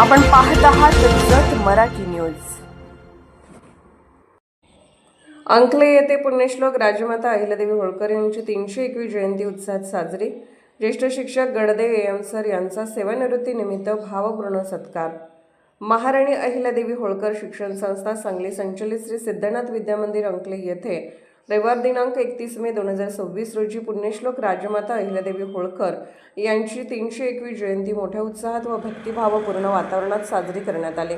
आपण पाहत आहात जत मराठी न्यूज। अंकले येथे पुण्यश्लोक राजमाता अहिल्यादेवी होळकर यांची 301वी जयंती उत्साहात साजरी। ज्येष्ठ शिक्षक गडदे एम सर यांचा सेवानिवृत्तीनिमित्त भावपूर्ण सत्कार। महाराणी अहिल्यादेवी होळकर शिक्षण संस्था सांगली संचलित श्री सिद्धनाथ विद्यामंदिर अंकले येथे रविवार दिनांक 31 मे 2026 रोजी पुण्यश्लोक राजमाता अहिल्यादेवी होळकर यांची 301वी जयंती मोठ्या उत्साहात व भक्तिभावपूर्ण वातावरणात साजरी करण्यात आली।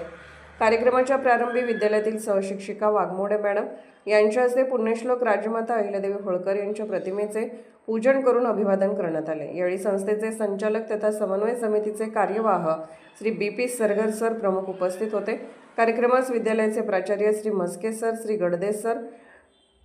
कार्यक्रमाच्या प्रारंभी विद्यालयातील सहशिक्षिका वाघमोडे मॅडम यांच्या हस्ते पुण्यश्लोक राजमाता अहिल्यादेवी होळकर यांच्या प्रतिमेचे पूजन करून अभिवादन करण्यात आले। यावेळी संस्थेचे संचालक तथा समन्वय समितीचे कार्यवाह श्री BP सरगर सर प्रमुख उपस्थित होते। कार्यक्रमास विद्यालयाचे प्राचार्य Shri Maske sir, Shri Gadade sir,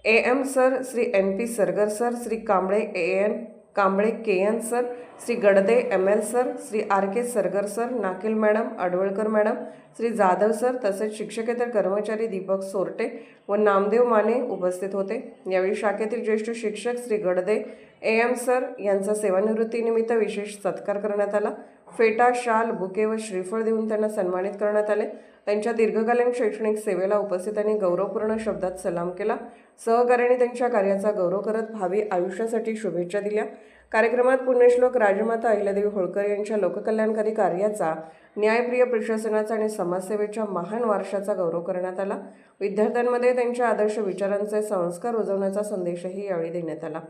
AM sir, Shri NP Sargar sir, Shri Kamble AN Kamble KN sir, Shri Gadade ML sir, Shri RK Sargar sir, Nakel madam, Adwalkar madam, Shri Jadhav sir तसेच शिक्षकेतर कर्मचारी दीपक सोरटे व नामदेव माने उपस्थित होते। यावेळी शाखेतील ज्येष्ठ शिक्षक श्री गडदे AM सर यांचा सेवानिवृत्तीनिमित्त विशेष सत्कार करण्यात आला। फेटा, शाल, बुके व श्रीफळ देऊन त्यांना सन्मानित करण्यात आले। त्यांच्या दीर्घकालीन शैक्षणिक सेवेला उपस्थितांनी गौरवपूर्ण शब्दात सलाम केला। सहकार्याने त्यांच्या कार्याचा गौरव करत भावी आयुष्यासाठी शुभेच्छा दिल्या। कार्यक्रमात पुण्यश्लोक राजमाता अहिल्यादेवी होळकर यांच्या लोककल्याणकारी कार्याचा, न्यायप्रिय प्रशासनाचा आणि समाजसेवेच्या महान वारशाचा गौरव करण्यात आला। विद्यार्थ्यांमध्ये त्यांच्या आदर्श विचारांचे संस्कार रुजवण्याचा संदेशही यावेळी देण्यात आला।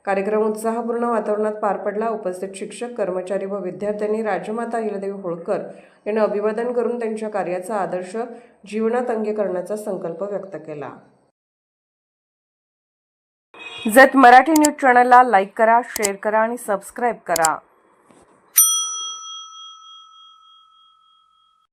कार्यक्रम उत्साहपूर्ण वातावरणात पार पडला। उपस्थित शिक्षक, कर्मचारी व विद्यार्थ्यांनी राजमाता अहिल्यादेवी होळकर यांना अभिवादन करून त्यांच्या कार्याचा आदर्श जीवनात अंगीकारण्याचा संकल्प व्यक्त केला। जत मराठी न्यूज चॅनलला लाईक करा, शेअर करा आणि सबस्क्राईब करा।